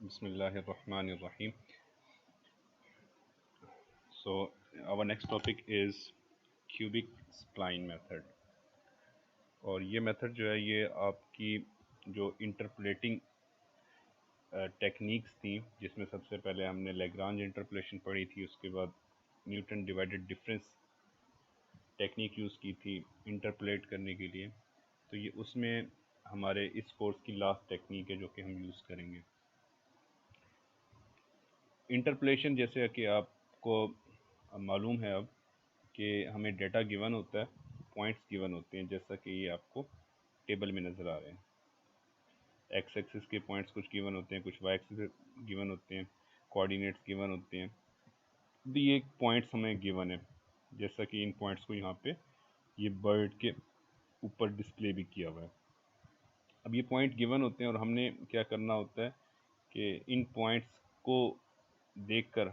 Bismillahirrahmanirrahim. So our next topic is cubic spline method. और ये method जो है ये आपकी जो इंटरपोलेटिंग टेक्निक्स थी, जिसमें सबसे पहले हमने लैग्रांज इंटरपोलेशन पढ़ी थी, उसके बाद Newton divided difference technique use की थी इंटरपोलेट करने के लिए। तो ये उसमें हमारे इस कोर्स की लास्ट टेक्निक है जो कि हम यूज़ करेंगे। इंटरपोलेशन जैसे कि आपको मालूम है अब कि हमें डेटा गिवन होता है, पॉइंट्स गिवन होते हैं, जैसा कि ये आपको टेबल में नज़र आ रहे हैं। एक्स एक्सिस के पॉइंट्स कुछ गिवन होते हैं, कुछ वाई एक्सिस गिवन होते हैं, कोऑर्डिनेट्स गिवन होते हैं। भी ये पॉइंट्स हमें गिवन है, जैसा कि इन पॉइंट्स को यहाँ पे ये बर्ड के ऊपर डिस्प्ले भी किया हुआ है। अब ये पॉइंट गिवन होते हैं और हमने क्या करना होता है कि इन पॉइंट्स को देखकर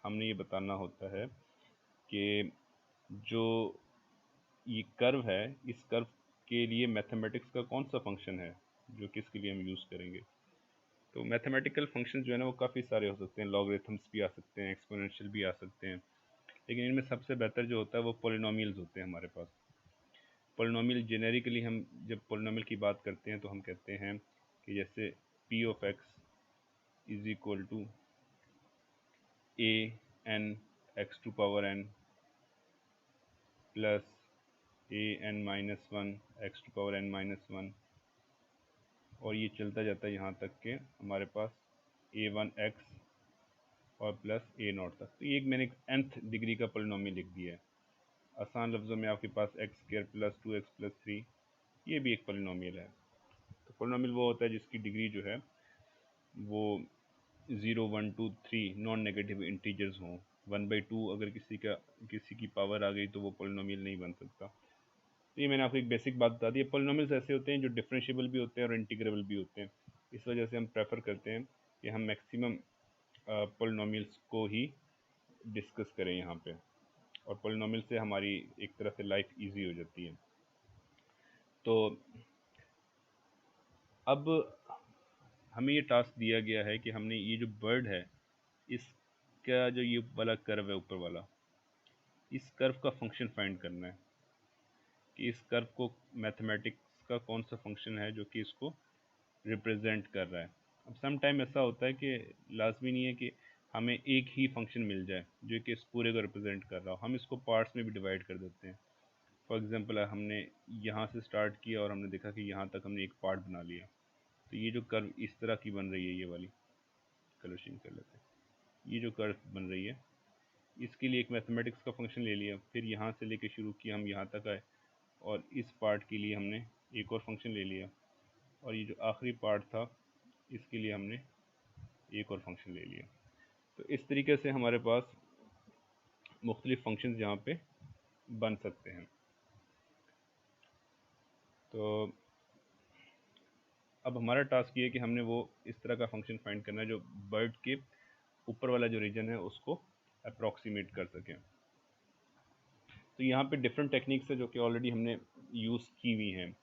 हमने ये बताना होता है कि जो ये कर्व है, इस कर्व के लिए मैथमेटिक्स का कौन सा फंक्शन है जो कि इसके लिए हम यूज़ करेंगे। तो मैथमेटिकल फंक्शन जो है ना वो काफ़ी सारे हो सकते हैं, लॉगरिथम्स भी आ सकते हैं, एक्सपोनेंशियल भी आ सकते हैं, लेकिन इनमें सबसे बेहतर जो होता है वो पोलिनोमियल्स होते हैं हमारे पास। पोलिनोमियल जेनेरिकली हम जब पोलिनोमियल की बात करते हैं तो हम कहते हैं कि जैसे p of x is equal to a n x to power n plus a n minus one x to power n minus one, और ये चलता जाता है यहाँ तक के हमारे पास ए वन एक्स और प्लस ए नॉट तक। तो ये एक मैंने nth डिग्री का पोलिनोमियल लिख दिया है। आसान लफ्ज़ों में आपके पास x square plus two x plus three, ये भी एक पोलिनोमियल है। तो पोलिनोमियल वो होता है जिसकी डिग्री जो है वो 0 1 2 3 नॉन नेगेटिव इंटीजर्स हों। 1/2 अगर किसी की पावर आ गई तो वो पोलिनोमियल नहीं बन सकता। तो ये मैंने आपको एक बेसिक बात बता दी है। पोलिनोमियल्स ऐसे होते हैं जो डिफरेंशिएबल भी होते हैं और इंटीग्रेबल भी होते हैं। इस वजह से हम प्रेफर करते हैं कि हम मैक्सिमम पोलिनोमियल्स को ही डिस्कस करें यहाँ पे, और पोलिनोमियल से हमारी एक तरह से लाइफ इजी हो जाती है। तो अब हमें ये टास्क दिया गया है कि हमने ये जो बर्ड है, इसका जो ये वाला कर्व है ऊपर वाला, इस कर्व का फंक्शन फाइंड करना है कि इस कर्व को मैथमेटिक्स का कौन सा फंक्शन है जो कि इसको रिप्रेजेंट कर रहा है। अब सम टाइम ऐसा होता है कि लाजमी नहीं है कि हमें एक ही फंक्शन मिल जाए जो कि इस पूरे को रिप्रेजेंट कर रहा हो, हम इसको पार्ट्स में भी डिवाइड कर देते हैं। फॉर एग्जांपल हमने यहाँ से स्टार्ट किया और हमने देखा कि यहाँ तक हमने एक पार्ट बना लिया। तो ये जो कर्व इस तरह की बन रही है, ये वाली कलर चेंज कर लेते हैं, ये जो कर्व बन रही है इसके लिए एक मैथमेटिक्स का फंक्शन ले लिया, फिर यहाँ से लेके शुरू किया, हम यहाँ तक आए और इस पार्ट के लिए हमने एक और फंक्शन ले लिया, और ये जो आखिरी पार्ट था इसके लिए हमने एक और फंक्शन ले लिया। तो इस तरीके से हमारे पास मुख्तलिफ फंक्शंस यहाँ पे बन सकते हैं। तो अब हमारा टास्क ये है कि हमने वो इस तरह का फंक्शन फाइंड करना है जो बर्ड के ऊपर वाला जो रीजन है उसको अप्रॉक्सीमेट कर सकें। तो यहाँ पे डिफरेंट टेक्निक्स है जो कि ऑलरेडी हमने यूज़ की हुई हैं।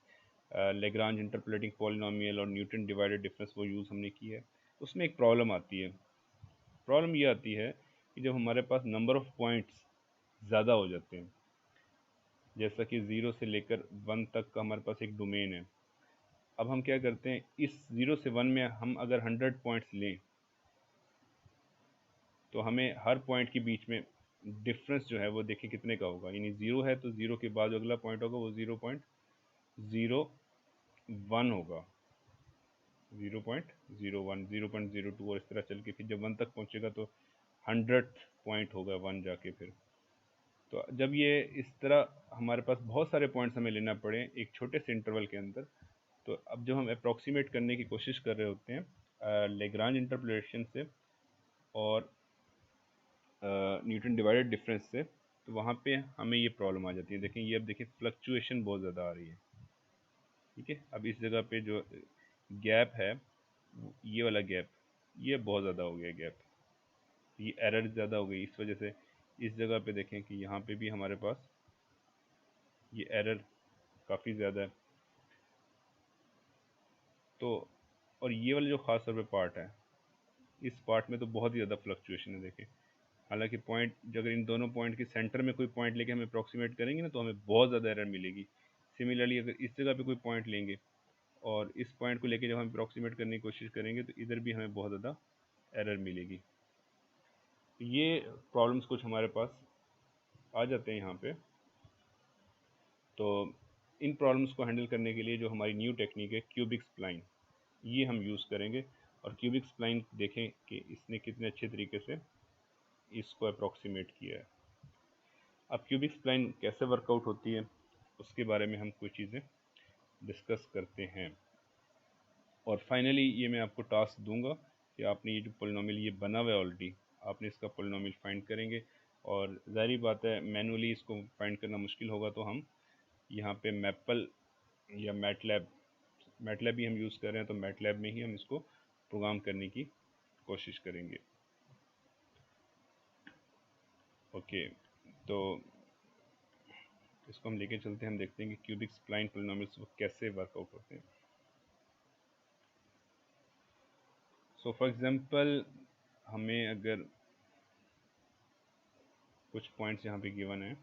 लेग्रांज इंटरपोलेटिंग पॉलिनोमियल और न्यूटन डिवाइडेड डिफरेंस वो यूज़ हमने की है। उसमें एक प्रॉब्लम आती है। प्रॉब्लम ये आती है कि जब हमारे पास नंबर ऑफ़ पॉइंट्स ज़्यादा हो जाते हैं, जैसा कि 0 से लेकर 1 तक का हमारे पास एक डोमेन है। अब हम क्या करते हैं, इस 0 से 1 में हम अगर 100 पॉइंट्स लें तो हमें हर पॉइंट के बीच में डिफरेंस जो है वो देखिए कितने का होगा। यानी 0 है तो 0 के बाद जो अगला पॉइंट होगा वो 0.01 होगा, 0.01, 0.02, और इस तरह चल के फिर जब 1 तक पहुंचेगा तो 100th पॉइंट होगा 1 जाके फिर। तो जब ये इस तरह हमारे पास बहुत सारे पॉइंट्स हमें लेना पड़े एक छोटे से इंटरवल के अंदर, तो अब जब हम अप्रॉक्सीमेट करने की कोशिश कर रहे होते हैं लेग्रांज इंटरपोलेशन से और न्यूटन डिवाइडेड डिफरेंस से, तो वहाँ पे हमें ये प्रॉब्लम आ जाती है। देखें ये, अब देखिए फ्लक्चुएशन बहुत ज़्यादा आ रही है। ठीक है, अब इस जगह पे जो गैप है, ये वाला गैप, ये बहुत ज़्यादा हो गया गैप, ये एरर ज़्यादा हो गई। इस वजह से इस जगह पे देखें कि यहाँ पे भी हमारे पास ये एरर काफ़ी ज़्यादा है। तो और ये वाला जो ख़ास तौर पे पार्ट है, इस पार्ट में तो बहुत ही ज़्यादा फ्लक्चुएशन है देखें। हालांकि पॉइंट अगर इन दोनों पॉइंट के सेंटर में कोई पॉइंट लेके हमें अप्रॉक्सीमेट करेंगे ना तो हमें बहुत ज़्यादा एरर मिलेगी। सिमिलरली अगर इस जगह पे कोई पॉइंट लेंगे और इस पॉइंट को लेके जब हम अप्रॉक्सीमेट करने की कोशिश करेंगे तो इधर भी हमें बहुत ज़्यादा एरर मिलेगी। ये प्रॉब्लम्स कुछ हमारे पास आ जाते हैं यहाँ पे। तो इन प्रॉब्लम्स को हैंडल करने के लिए जो हमारी न्यू टेक्निक है क्यूबिक स्प्लाइन, ये हम यूज़ करेंगे। और क्यूबिक स्प्लाइन देखें कि इसने कितने अच्छे तरीके से इसको अप्रॉक्सीमेट किया है। अब क्यूबिक स्प्लाइन कैसे वर्कआउट होती है उसके बारे में हम कुछ चीज़ें डिस्कस करते हैं। और फाइनली ये मैं आपको टास्क दूंगा कि आपने ये जो पोलिनोमियल ये बना हुआ है ऑलरेडी, आपने इसका पोलिनोमियल फाइंड करेंगे। और ज़ाहिर बात है मैनुअली इसको फाइंड करना मुश्किल होगा, तो हम यहाँ पे मैपल या मैटलैब भी हम यूज़ कर रहे हैं, तो मैटलैब में ही हम इसको प्रोग्राम करने की कोशिश करेंगे। ओके, तो इसको हम लेके चलते हैं, हम देखते हैं कि क्यूबिक स्प्लाइन पोलिनोमियल्स वो कैसे वर्कआउट होते हैं। सो फॉर एग्जांपल हमें अगर कुछ पॉइंट्स यहाँ पे गिवन है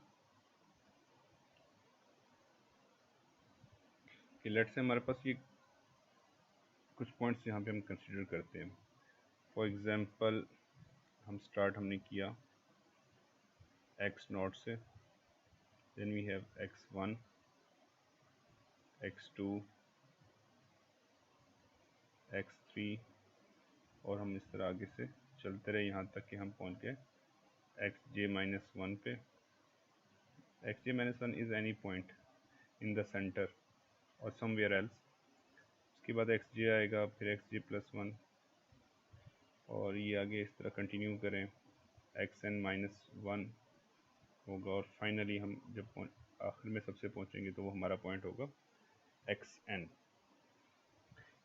कि लेट्स से हमारे पास ये कुछ पॉइंट्स यहाँ पे हम कंसीडर करते हैं। फॉर एग्जांपल हम स्टार्ट हमने किया x0 से, then we have x1, x2, x3 और हम इस तरह आगे से चलते रहे यहाँ तक कि हम पहुँच गए xj-1 पे। xj-1 is any point in the centre और समवेयर एल्स। उसके बाद xj आएगा, फिर xj+1 और ये आगे इस तरह कंटिन्यू करें, xn-1 होगा और फाइनली हम जब आखिर में सबसे पहुँचेंगे तो वो हमारा पॉइंट होगा xn।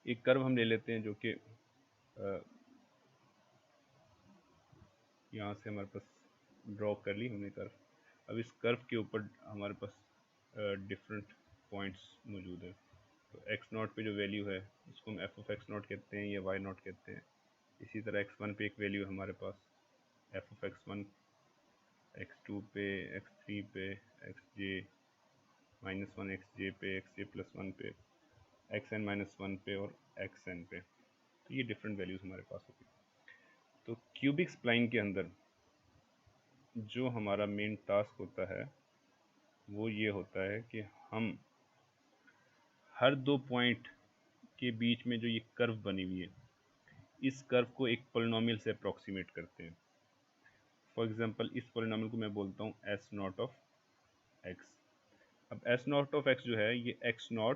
एक कर्व हम ले लेते हैं जो कि यहाँ से हमारे पास ड्रॉ कर ली हमने कर्व। अब इस कर्व के ऊपर हमारे पास डिफरेंट पॉइंट्स मौजूद है। तो x0 पे जो वैल्यू है उसको हम f(x0) कहते हैं या y0 कहते हैं। इसी तरह x1 पे एक वैल्यू है हमारे पास f(x1), x2 पे, x3 पे, xj-1, xj पे, xj+1 पे, xn-1 पे और xn पे। तो ये डिफरेंट वैल्यूज़ हमारे पास होती है। तो क्यूबिक स्प्लाइन के अंदर जो हमारा मेन टास्क होता है वो ये होता है कि हम हर दो पॉइंट के बीच में जो ये कर्व बनी हुई है इस कर्व को एक पोलिनोमियल से अप्रॉक्सीमेट करते हैं। फॉर एग्जांपल इस पोलिनोमियल को मैं बोलता हूँ s0 ऑफ x। अब s0 ऑफ x जो है ये x0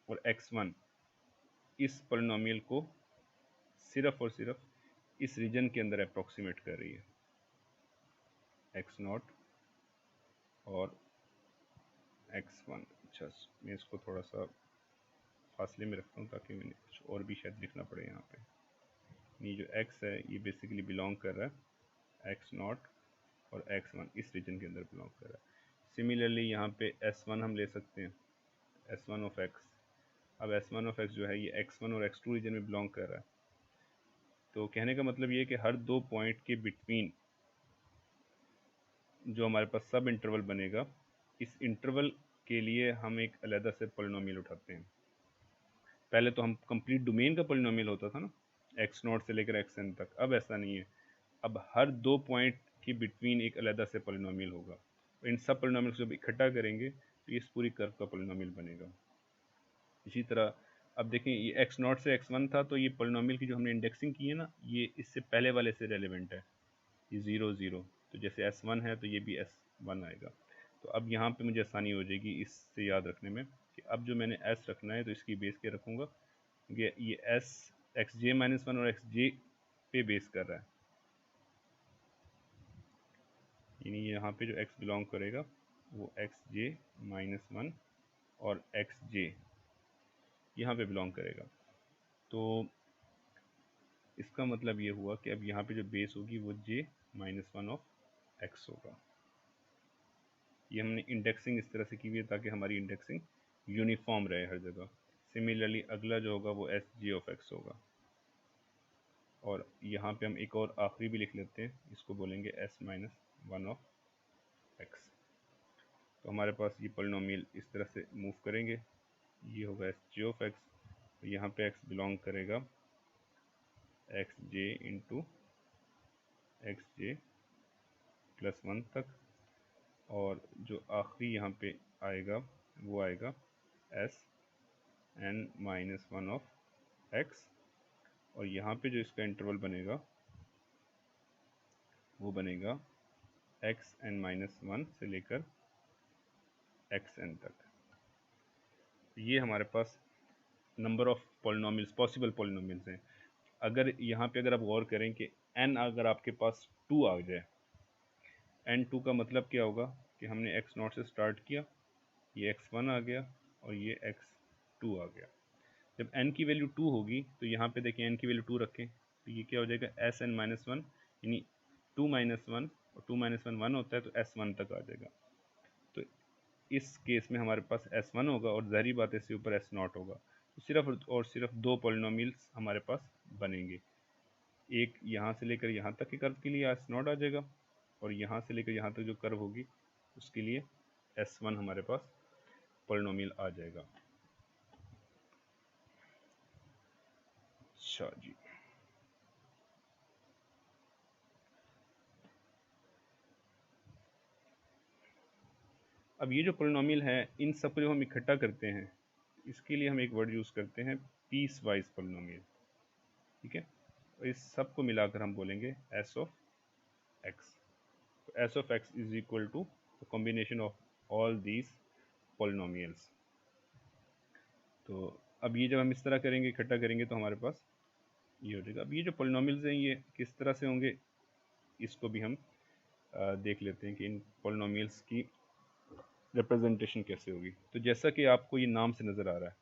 और x1 इस पोलिनोमियल को सिर्फ और सिर्फ इस रीजन के अंदर अप्रॉक्सीमेट कर रही है, x0 और x1। अच्छा, मैं इसको थोड़ा सा फासले में रखता हूँ ताकि मैंने कुछ और भी शायद लिखना पड़े यहाँ पे। ये जो x है ये बेसिकली बिलोंग कर रहा है x0 और x1 इस रीजन के अंदर बिलोंग कर रहा है। सिमिलरली यहाँ पे s1 हम ले सकते हैं, s1 ऑफ x। अब s1 ऑफ x जो है ये x1 और x2 रीजन में बिलोंग कर रहा है। तो कहने का मतलब ये है कि हर दो पॉइंट के बिटवीन जो हमारे पास सब इंटरवल बनेगा, इस इंटरवल के लिए हम एक अलग से पोलिनोमियल उठाते हैं। पहले तो हम कंप्लीट डोमेन का पोलिनोमियल होता था ना, x0 से लेकर xn तक। अब ऐसा नहीं है, अब हर दो पॉइंट के बिटवीन एक अलग से पोलिनोमियल होगा। इन सब पोलिनोमियल को जब इकट्ठा करेंगे तो इस पूरी कर्व का पोलिनोमियल बनेगा। इसी तरह अब देखें ये x0 से x1 था, तो ये पोलिनोमियल की जो हमने इंडेक्सिंग की है ना, ये इससे पहले वाले से रेलिवेंट है, ये 0 0। तो जैसे s1 है तो ये भी s1 आएगा। तो अब यहाँ पे मुझे आसानी हो जाएगी इससे याद रखने में कि अब जो मैंने s रखना है तो इसकी बेस क्या रखूँगा, ये s xj-1 और xj पे बेस कर रहा है, यानी यहाँ पे जो x बिलोंग करेगा वो xj-1 और xj यहाँ पे बिलोंग करेगा। तो इसका मतलब ये हुआ कि अब यहाँ पे जो बेस होगी वो j-1 ऑफ x होगा। ये हमने इंडेक्सिंग इस तरह से की हुई है ताकि हमारी इंडेक्सिंग यूनिफॉर्म रहे हर जगह। सिमिलरली अगला जो होगा वो एस जी ऑफ एक्स होगा। और यहाँ पे हम एक और आखिरी भी लिख लेते हैं, इसको बोलेंगे s minus one of x। तो हमारे पास ये पोलिनोमियल इस तरह से मूव करेंगे, ये होगा एस जे ऑफ एक्स, यहाँ पे x बिलोंग करेगा x j into x j plus one तक, और जो आखिरी यहाँ पे आएगा वो आएगा s n minus one of x, और यहाँ पे जो इसका इंटरवल बनेगा वो बनेगा एक्स एन माइनस वन से लेकर एक्स एन तक। ये हमारे पास number of polynomials, possible polynomials हैं। अगर यहाँ पे अगर आप गौर करें कि n अगर आपके पास 2 आ जाए, n2 का मतलब क्या होगा कि हमने x0 से स्टार्ट किया, ये x1 आ गया और ये x2 आ गया। जब n की वैल्यू 2 होगी तो यहाँ पे देखें n की वैल्यू 2 रखें तो ये क्या हो जाएगा sn माइनस वन, यानी 2 माइनस वन, और 2 माइनस वन होता है तो s1 तक आ जाएगा। तो इस केस में हमारे पास s1 होगा और ज़ाहिर बात है इससे ऊपर s0 होगा। तो सिर्फ और सिर्फ दो पॉलिनोमियल्स हमारे पास बनेंगे, एक यहाँ से लेकर यहाँ तक के कर्व के लिए s0 आ जाएगा, और यहाँ से लेकर यहाँ तक जो कर्व होगी उसके लिए s1 हमारे पास पॉलिनोमियल आ जाएगा। अच्छा जी, अब ये जो पॉलिनोमियल है इन सबको जब हम इकट्ठा करते हैं इसके लिए हम एक वर्ड यूज़ करते हैं पीस वाइज पॉलिनोमियल, ठीक है। और इस सब को मिलाकर हम बोलेंगे एस ऑफ एक्स। तो s of x is equal to the combination of all these polynomials. तो अब ये जब हम इस तरह करेंगे, इकट्ठा करेंगे, तो हमारे पास ये हो जाएगा। अब ये जो पॉलिनोमियल्स हैं ये किस तरह से होंगे इसको भी हम देख लेते हैं कि इन पॉलिनोमियल्स की रिप्रेजेंटेशन कैसे होगी। तो जैसा कि आपको ये नाम से नज़र आ रहा है,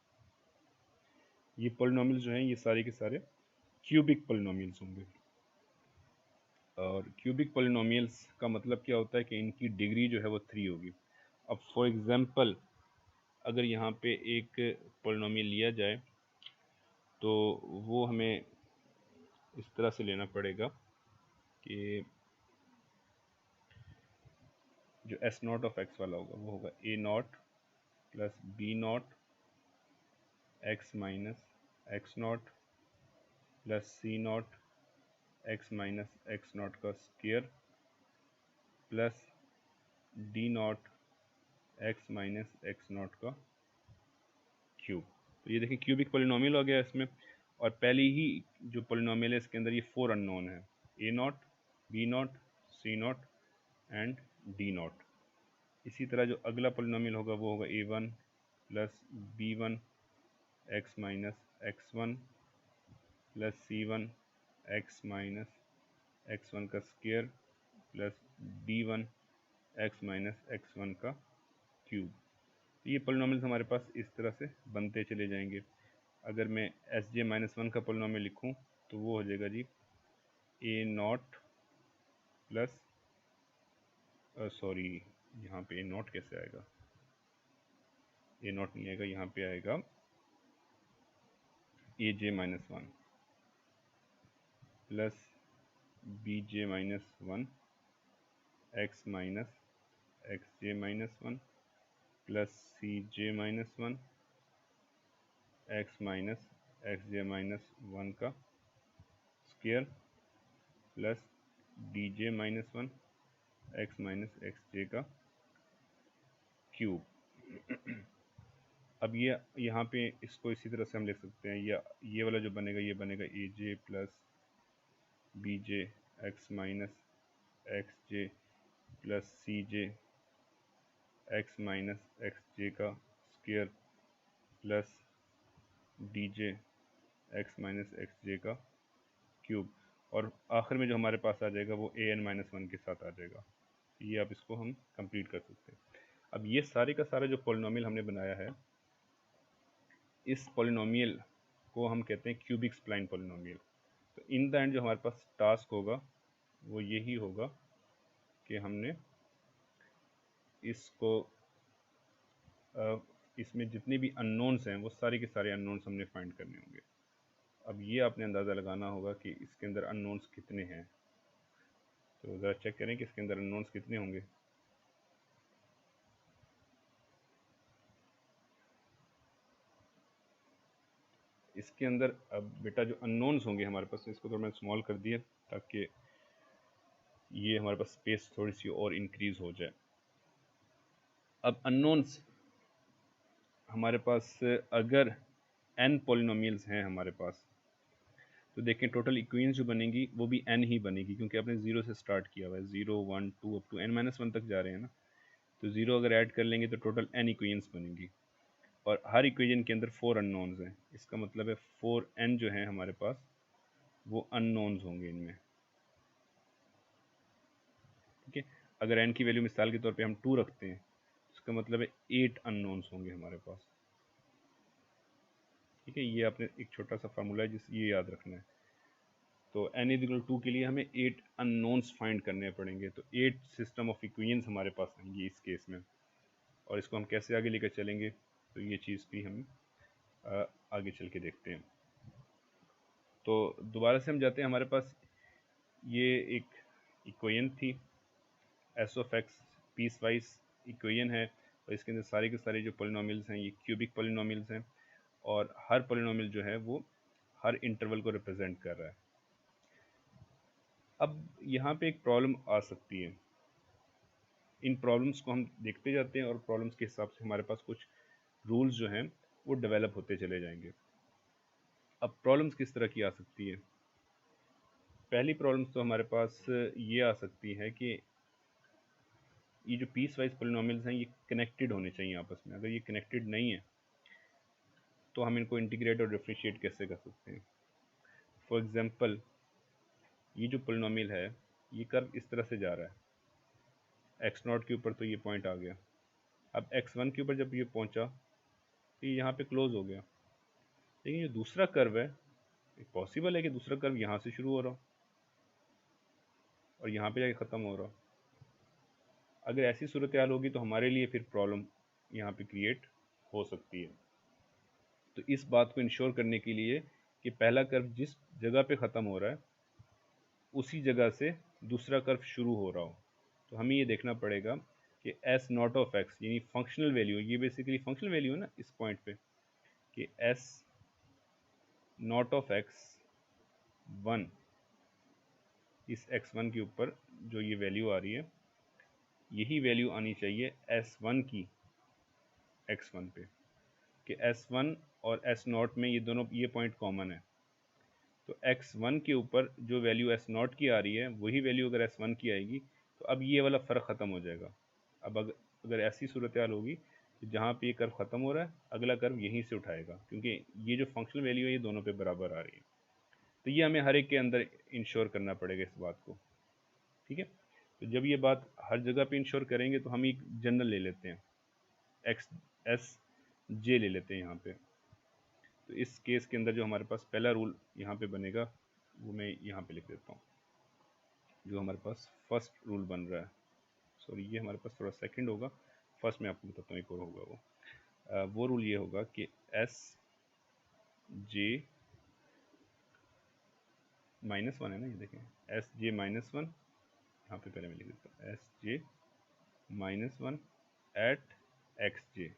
ये पॉलिनोमियल्स जो हैं ये सारे के सारे क्यूबिक पॉलिनोमियल्स होंगे। और क्यूबिक पॉलिनोमियल्स का मतलब क्या होता है कि इनकी डिग्री जो है वो 3 होगी। अब फॉर एग्जांपल अगर यहाँ पे एक पॉलिनोमियल लिया जाए तो वो हमें इस तरह से लेना पड़ेगा कि जो एस नॉट ऑफ एक्स वाला होगा वो होगा a naught plus b naught x minus x naught plus c naught x minus x naught का square plus d naught x minus x naught का क्यूब। तो ये देखिए क्यूबिक पॉलिनोमियल हो गया इसमें, और पहली ही जो पॉलिनोमियल है इसके अंदर ये 4 अननोन है, a naught, b naught, c naught and d naught. इसी तरह जो अगला पॉलिनोमियल होगा वो होगा a one plus b one x minus x one plus c one x minus x one का square plus d one x minus x one का cube. तो ये पॉलिनोमियल्स हमारे पास इस तरह से बनते चले जाएंगे। अगर मैं एस जे माइनस वन का पॉलिनोमियल लिखूं तो वो हो जाएगा जी ए नॉट प्लस सॉरी यहाँ पे ए नॉट कैसे आएगा, ए नॉट नहीं आएगा, यहाँ पे आएगा a j minus one plus b j minus one x minus x j minus one plus c j minus one x minus x j minus one का square plus d j minus one x minus x j का cube. अब ये यहाँ पे इसको इसी तरह से हम लिख सकते हैं, या ये वाला जो बनेगा ये बनेगा a j plus b j x minus x j plus c j x minus x j का square plus d j x minus x j का क्यूब, और आखिर में जो हमारे पास आ जाएगा वो ए एन माइनस वन के साथ आ जाएगा। ये आप इसको हम कंप्लीट कर सकते हैं। अब ये सारे का सारा जो पॉलिनोमियल हमने बनाया है इस पॉलिनोमियल को हम कहते हैं क्यूबिक स्प्लाइन पॉलिनोमियल। तो इन द एंड जो हमारे पास टास्क होगा वो यही होगा कि हमने इसको इसमें जितने भी अननोन्स हैं वो सारे के सारे अननोन्स हमने फाइंड करने होंगे। अब ये आपने अंदाज़ा लगाना होगा कि इसके अंदर अननोन्स कितने हैं। तो ज़रा चेक करें कि इसके अंदर अननोन्स कितने होंगे। इसके अंदर अब बेटा जो अननोन्स होंगे हमारे पास, इसको थोड़ा मैंने स्मॉल कर दिया ताकि ये हमारे पास स्पेस थोड़ी सी और इंक्रीज़ हो जाए। अब अननोन्स हमारे पास अगर n पॉलिनोमियल्स हैं हमारे पास, तो देखें टोटल इक्वेशंस जो बनेंगी वो भी n ही बनेगी, क्योंकि आपने ज़ीरो से स्टार्ट किया हुआ है, 0 1 2 अप टू n-1 तक जा रहे हैं ना। तो ज़ीरो अगर ऐड कर लेंगे तो टोटल n इक्वेशंस बनेंगी, और हर इक्वेशन के अंदर 4 अननोन्स हैं। इसका मतलब है 4n जो है हमारे पास वो अननोन्स होंगे इनमें। ठीक है, अगर n की वैल्यू मिसाल के तौर पे हम 2 रखते हैं, इसका मतलब है 8 अननोन्स होंगे हमारे पास। ठीक है, ये आपने एक छोटा सा फार्मूला है जिस ये याद रखना है। तो n इक्वल 2 के लिए हमें 8 अननोन्स फाइंड करने पड़ेंगे। तो 8 सिस्टम ऑफ इक्वेशंस हमारे पास आएंगी इस केस में, और इसको हम कैसे आगे लेकर चलेंगे, तो ये चीज़ भी हम आगे चल के देखते हैं। तो दोबारा से हम जाते हैं, हमारे पास ये एक इक्वेशन थी s of x, piecewise equation है, और इसके अंदर सारे के सारे जो पॉलिनोमियल्स हैं ये क्यूबिक पॉलिनोमियल्स हैं, और हर पॉलिनोमियल जो है वो हर इंटरवल को रिप्रेजेंट कर रहा है। अब यहाँ पे एक प्रॉब्लम आ सकती है, इन प्रॉब्लम्स को हम देखते जाते हैं और प्रॉब्लम्स के हिसाब से हमारे पास कुछ रूल्स जो हैं वो डेवलप होते चले जाएंगे। अब प्रॉब्लम्स किस तरह की आ सकती है? पहली प्रॉब्लम्स तो हमारे पास ये आ सकती है कि ये जो पीस वाइज पॉलिनोमियल्स हैं ये कनेक्टेड होने चाहिए आपस में। अगर ये कनेक्टेड नहीं है तो हम इनको इंटीग्रेट और डिफरेंशिएट कैसे कर सकते हैं? फॉर एग्जांपल, ये जो पॉलिनोमियल है ये कर्व इस तरह से जा रहा है, x0 के ऊपर तो ये पॉइंट आ गया। अब x1 के ऊपर जब ये पहुंचा तो ये यहाँ पे क्लोज हो गया, लेकिन ये दूसरा कर्व है, पॉसिबल है कि दूसरा कर्व यहाँ से शुरू हो रहा हो और यहाँ पे जाके ख़त्म हो रहा हो। अगर ऐसी सूरत हाल होगी तो हमारे लिए फिर प्रॉब्लम यहाँ पे क्रिएट हो सकती है। तो इस बात को इंश्योर करने के लिए कि पहला कर्व जिस जगह पे ख़त्म हो रहा है उसी जगह से दूसरा कर्व शुरू हो रहा हो, तो हमें ये देखना पड़ेगा कि एस नॉट ऑफ एक्स, यानी फंक्शनल वैल्यू, ये बेसिकली फंक्शनल वैल्यू है ना इस पॉइंट पे, कि एस नॉट ऑफ एक्स 1, इस x1 के ऊपर जो ये वैल्यू आ रही है यही वैल्यू आनी चाहिए s1 की x1 पे, कि s1 और s0 में ये दोनों ये पॉइंट कॉमन है। तो x1 के ऊपर जो वैल्यू s0 की आ रही है वही वैल्यू अगर s1 की आएगी तो अब ये वाला फ़र्क ख़त्म हो जाएगा। अब अगर ऐसी सूरत हाल होगी तो जहाँ पे ये कर्व ख़त्म हो रहा है अगला कर्व यहीं से उठाएगा, क्योंकि ये जो फंक्शनल वैल्यू है ये दोनों पे बराबर आ रही है। तो ये हमें हर एक के अंदर इंश्योर करना पड़ेगा इस बात को। ठीक है, तो जब ये बात हर जगह पे इंश्योर करेंगे तो हम एक जनरल ले लेते हैं, एक्स एस जे ले लेते हैं यहाँ पे। तो इस केस के अंदर जो हमारे पास पहला रूल यहाँ पे बनेगा वो मैं यहाँ पे लिख देता हूँ, जो हमारे पास फर्स्ट रूल बन रहा है। सॉरी, ये हमारे पास थोड़ा सेकंड होगा, फर्स्ट में आपको बताता हूँ एक और होगा वो रूल ये होगा कि एस जे -1 है ना, ये देखें एस जे -1, यहाँ पे पहले मैं लिख देता हूँ s j -1 at x j,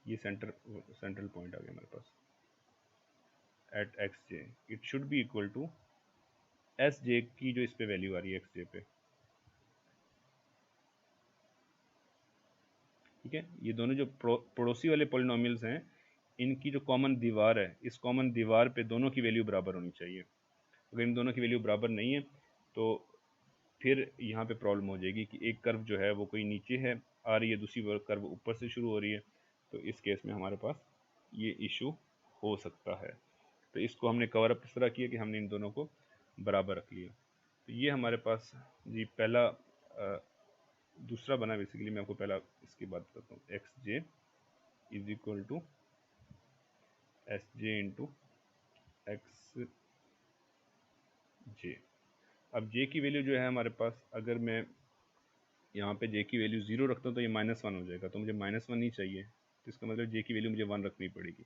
ये सेंट्रल पॉइंट आ गया हमारे पास, at x j it should be equal to s j की जो इस पे वैल्यू आ रही है एक्स जे पे। ठीक है, ये दोनों जो पड़ोसी वाले पॉलिनोमियल्स हैं इनकी जो कॉमन दीवार है, इस कॉमन दीवार पे दोनों की वैल्यू बराबर होनी चाहिए। अगर इन दोनों की वैल्यू बराबर नहीं है तो फिर यहाँ पे प्रॉब्लम हो जाएगी कि एक कर्व जो है वो कोई नीचे है आ रही है, दूसरी कर्व ऊपर से शुरू हो रही है, तो इस केस में हमारे पास ये इशू हो सकता है। तो इसको हमने कवर अप इस तरह किया कि हमने इन दोनों को बराबर रख लिया। तो ये हमारे पास जी पहला दूसरा बना। बेसिकली मैं आपको पहला इसकी बात करता हूँ, x j is equal to s j into x j. अब जे की वैल्यू जो है हमारे पास, अगर मैं यहाँ पे जे की वैल्यू 0 रखता हूँ तो ये -1 हो जाएगा, तो मुझे -1 नहीं चाहिए, तो इसका मतलब जे की वैल्यू मुझे 1 रखनी पड़ेगी।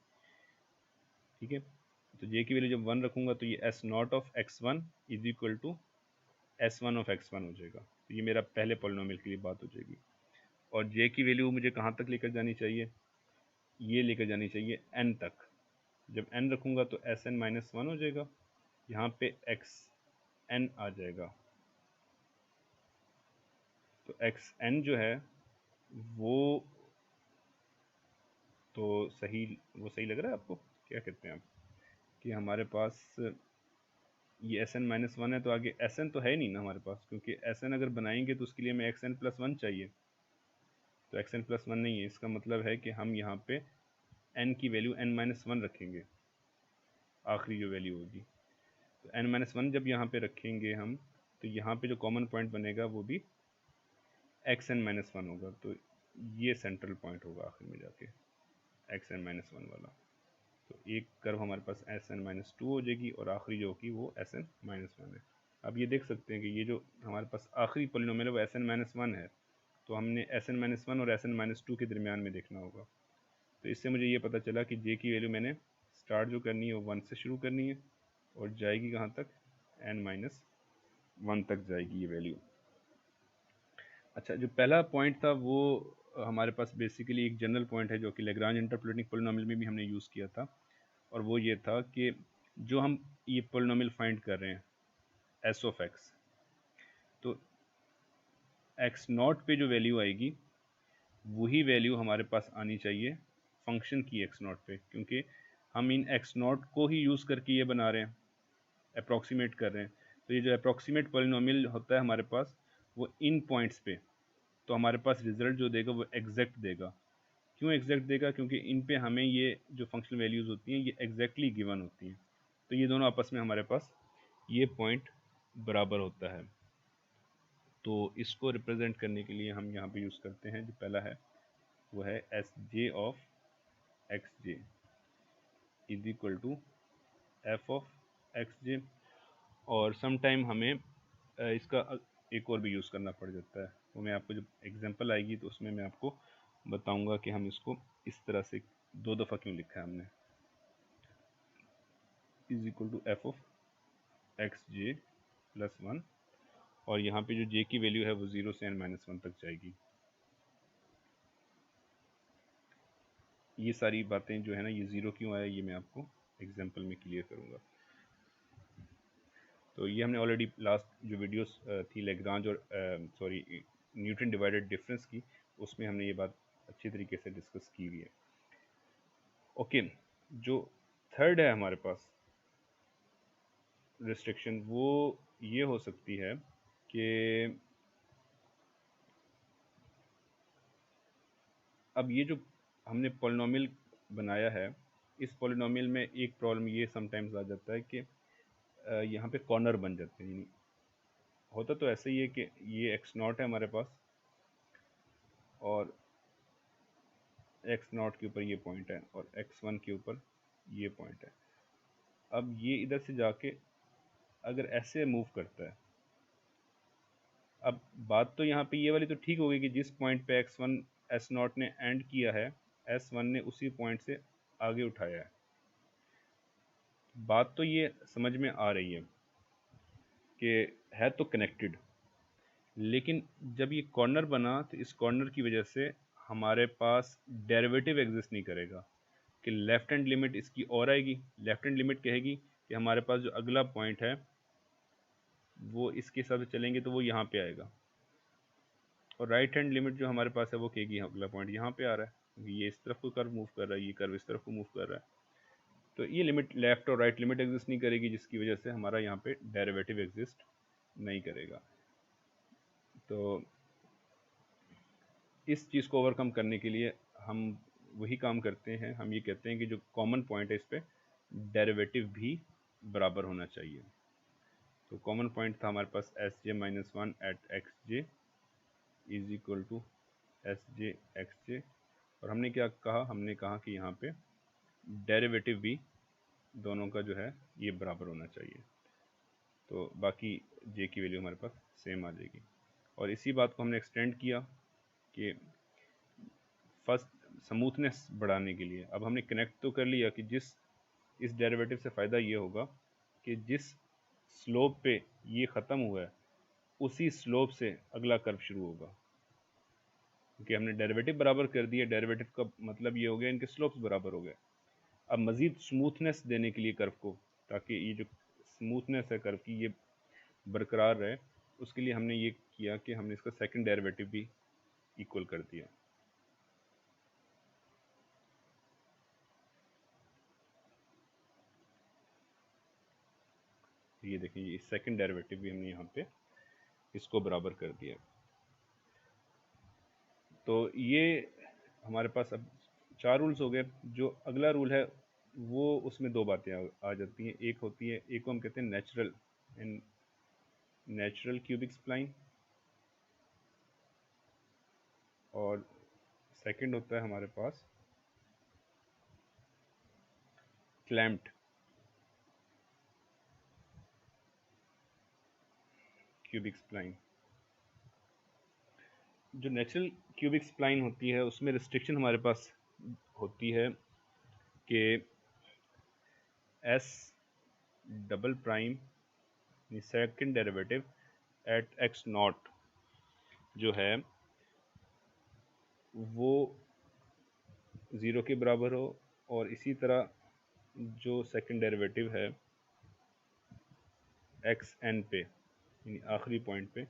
ठीक है, तो जे की वैल्यू जब 1 रखूँगा तो ये s naught of x1 is equal to S1 of x1 हो जाएगा। तो ये मेरा पहले पॉलिनोमियल के लिए बात हो जाएगी। और जे की वैल्यू मुझे कहाँ तक लेकर जानी चाहिए, ये लेकर जानी चाहिए n तक। जब n रखूँगा तो Sn माइनस 1 हो जाएगा, यहाँ पे xn आ जाएगा। तो xn जो है वो तो सही लग रहा है आपको? क्या कहते हैं आप कि हमारे पास ये Sn माइनस 1 है, तो आगे Sn तो है नहीं ना हमारे पास, क्योंकि Sn अगर बनाएंगे तो उसके लिए हमें xn प्लस 1 चाहिए। तो xn प्लस 1 नहीं है, इसका मतलब है कि हम यहाँ पे n की वैल्यू n माइनस 1 रखेंगे, आखिरी जो वैल्यू होगी। तो n माइनस 1 जब यहाँ पे रखेंगे हम, तो यहाँ पे जो कॉमन पॉइंट बनेगा वो भी xn माइनस 1 होगा। तो ये सेंट्रल पॉइंट होगा आखिर में जाके xn माइनस 1 वाला। तो एक कर्व हमारे पास Sn माइनस 2 हो जाएगी और आखिरी जो होगी वो Sn माइनस 1 है। अब ये देख सकते हैं कि ये जो हमारे पास आखिरी पॉलिनोमियल है वो Sn माइनस 1 है, तो हमने Sn माइनस 1 और Sn माइनस 2 के दरमियान में देखना होगा। तो इससे मुझे ये पता चला कि जे की वैल्यू मैंने स्टार्ट जो करनी है वो 1 से शुरू करनी है और जाएगी कहाँ तक, n माइनस 1 तक जाएगी ये वैल्यू। अच्छा, जो पहला पॉइंट था वो हमारे पास बेसिकली एक जनरल पॉइंट है जो कि लैग्रांज इंटरपोलेटिंग पॉलिनोमियल में भी हमने यूज़ किया था, और वो ये था कि जो हम ये पॉलिनोमियल फाइंड कर रहे हैं एस ऑफ एक्स, तो एक्स नॉट पे जो वैल्यू आएगी वही वैल्यू हमारे पास आनी चाहिए फंक्शन की एक्स नॉट पे, क्योंकि हम इन एक्स नॉट को ही यूज़ करके ये बना रहे हैं, अप्रॉक्सीमेट कर रहे हैं। तो ये जो अप्रॉक्सीमेट पॉलिनोमियल होता है हमारे पास वो इन पॉइंट्स पे, तो हमारे पास रिजल्ट जो देगा वो एग्जैक्ट देगा। क्यों एग्जैक्ट देगा? क्योंकि इन पे हमें ये जो फंक्शनल वैल्यूज़ होती हैं ये एग्जैक्टली गिवन होती हैं। तो ये दोनों आपस में हमारे पास ये पॉइंट बराबर होता है। तो इसको रिप्रेजेंट करने के लिए हम यहाँ पे यूज़ करते हैं, जो पहला है वो है s j of x j is equal to f of x j. और सम टाइम हमें इसका एक और भी यूज़ करना पड़ जाता है, वो मैं आपको जब एग्जांपल आएगी तो उसमें मैं आपको बताऊंगा कि हम इसको इस तरह से दो दफ़ा क्यों लिखा है हमने, is equal to f of x j plus 1, और यहाँ पे जो जे की वैल्यू है वो 0 से n माइनस 1 तक जाएगी। ये सारी बातें जो है ना, ये ज़ीरो क्यों आया ये मैं आपको एग्जांपल में क्लियर करूँगा। तो ये हमने ऑलरेडी लास्ट जो वीडियोस थी लैग्रांज और न्यूटन डिवाइडेड डिफरेंस की, उसमें हमने ये बात अच्छी तरीके से डिस्कस की हुई है। ओके, जो थर्ड है हमारे पास रिस्ट्रिक्शन वो ये हो सकती है कि अब ये जो हमने पॉलिनोमियल बनाया है, इस पॉलिनोमियल में एक प्रॉब्लम ये समटाइम्स आ जाता है कि यहाँ पे कॉर्नर बन जाते हैं। होता तो ऐसे ही है कि ये एक्स नॉट है हमारे पास और एक्स नॉट के ऊपर ये पॉइंट है और एक्स वन के ऊपर ये पॉइंट है। अब ये इधर से जाके अगर ऐसे मूव करता है, अब बात तो यहाँ पे ये वाली तो ठीक होगी कि जिस पॉइंट पे एक्स वन एस नॉट ने एंड किया है, एस वन ने उसी पॉइंट से आगे उठाया है। बात तो ये समझ में आ रही है कि है तो कनेक्टेड, लेकिन जब ये कॉर्नर बना तो इस कॉर्नर की वजह से हमारे पास डेरिवेटिव एग्जिस्ट नहीं करेगा कि लेफ्ट हैंड लिमिट इसकी और आएगी। लेफ्ट हैंड लिमिट कहेगी कि हमारे पास जो अगला पॉइंट है वो इसके हिसाब से चलेंगे तो वो यहाँ पे आएगा, और राइट हैंड लिमिट जो हमारे पास है वो कहेगी अगला पॉइंट यहाँ पे आ रहा है, क्योंकि ये इस तरफ को कर्व मूव कर रहा है, ये कर्व इस तरफ को मूव कर रहा है। तो ये लिमिट लेफ्ट और राइट लिमिट एग्जिस्ट नहीं करेगी, जिसकी वजह से हमारा यहाँ पे डेरिवेटिव एग्जिस्ट नहीं करेगा। तो इस चीज़ को ओवरकम करने के लिए हम वही काम करते हैं, हम ये कहते हैं कि जो कॉमन पॉइंट है इस पर डेरिवेटिव भी बराबर होना चाहिए। तो कॉमन पॉइंट था हमारे पास s j minus 1 at x j is equal to s j x j, और हमने क्या कहा, हमने कहा कि यहाँ पे डेरिवेटिव भी दोनों का जो है ये बराबर होना चाहिए। तो बाकी जे की वैल्यू हमारे पास सेम आ जाएगी, और इसी बात को हमने एक्सटेंड किया कि फर्स्ट स्मूथनेस बढ़ाने के लिए अब हमने कनेक्ट तो कर लिया कि जिस इस डेरिवेटिव से फ़ायदा ये होगा कि जिस स्लोप पे ये ख़त्म हुआ है उसी स्लोप से अगला कर्व शुरू होगा, क्योंकि हमने डेरिवेटिव बराबर कर दिया। डेरिवेटिव का मतलब ये हो गया इनके स्लोप्स बराबर हो गए। अब मज़ीद स्मूथनेस देने के लिए कर्व को, ताकि ये जो स्मूथनेस है कर्व की ये बरकरार रहे, उसके लिए हमने ये किया कि हमने इसका सेकंड डेरिवेटिव भी इक्वल कर दिया। ये देखिए, ये सेकंड डेरिवेटिव भी हमने यहाँ पे इसको बराबर कर दिया। तो ये हमारे पास अब 4 रूल्स हो गए। जो अगला रूल है वो उसमें 2 बातें आ जाती हैं। एक होती है, एक को हम कहते हैं नेचुरल क्यूबिक स्प्लाइन, और सेकंड होता है हमारे पास क्लैम्प्ड क्यूबिक स्प्लाइन। जो नेचुरल क्यूबिक स्प्लाइन होती है उसमें रिस्ट्रिक्शन हमारे पास होती है कि S double prime second derivative eight x not जो है वो 0 के बराबर हो, और इसी तरह जो सेकंड डेरिवेटिव है एक्स एन पे, यानी आखिरी पॉइंट पे,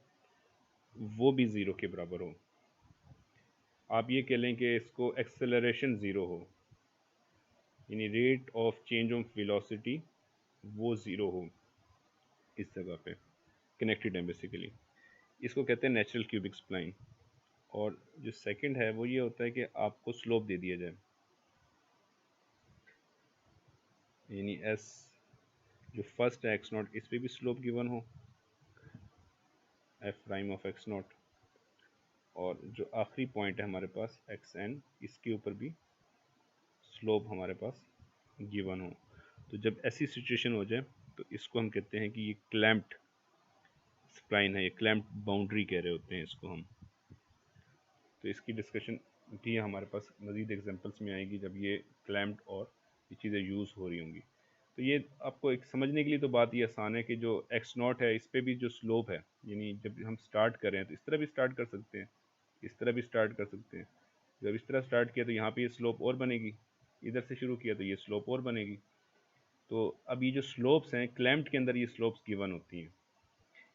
वो भी 0 के बराबर हो। आप ये कह लें कि इसको एक्सेलरेशन 0 हो, यानी rate of change of velocity वो 0 हो इस जगह पे, कनेक्टेड है बेसिकली। इसको कहते हैं नेचुरल क्यूबिक स्प्लाइन। और जो सेकंड है वो ये होता है कि आपको स्लोप दे दिया जाए, यानी एस जो फर्स्ट है एक्स नॉट, इस पे भी स्लोप गिवन हो F prime of x not, और जो आखिरी पॉइंट है हमारे पास एक्स एन, इसके ऊपर भी स्लोप हमारे पास गिवन हो। तो जब ऐसी सिचुएशन हो जाए तो इसको हम कहते हैं कि ये क्लैम्प्ड स्प्लाइन है, ये क्लैम्प्ड बाउंड्री कह रहे होते हैं इसको हम। तो इसकी डिस्कशन भी हमारे पास मज़ीद एग्जांपल्स में आएगी जब ये क्लैम्प्ड और ये चीज़ें यूज़ हो रही होंगी। तो ये आपको एक समझने के लिए तो बात ये आसान है कि जो एक्स नॉट है इस पर भी जो स्लोप है, यानी जब हम स्टार्ट कर रहे हैं तो इस तरह भी स्टार्ट कर सकते हैं, इस तरह भी स्टार्ट कर सकते हैं। जब इस तरह स्टार्ट किया तो यहाँ पे ये स्लोप और बनेगी, इधर से शुरू किया तो ये स्लोप और बनेगी। तो अब ये जो स्लोप्स हैं क्लैम्प्ड के अंदर ये स्लोप्स गिवन होती हैं,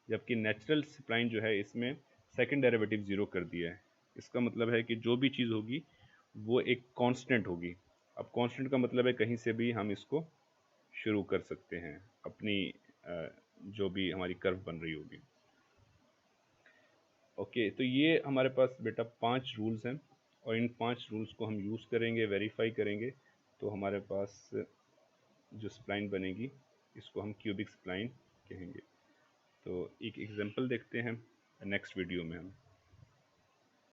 जबकि नेचुरल स्प्लाइन जो है इसमें सेकंड डेरिवेटिव 0 कर दिया है। इसका मतलब है कि जो भी चीज़ होगी वो एक कांस्टेंट होगी। अब कांस्टेंट का मतलब है कहीं से भी हम इसको शुरू कर सकते हैं अपनी जो भी हमारी कर्व बन रही होगी। ओके, तो ये हमारे पास बेटा 5 रूल्स हैं, और इन 5 रूल्स को हम यूज़ करेंगे, वेरीफाई करेंगे, तो हमारे पास जो स्प्लाइन बनेगी इसको हम क्यूबिक स्प्लाइन कहेंगे। तो एक एग्जांपल देखते हैं नेक्स्ट वीडियो में हम।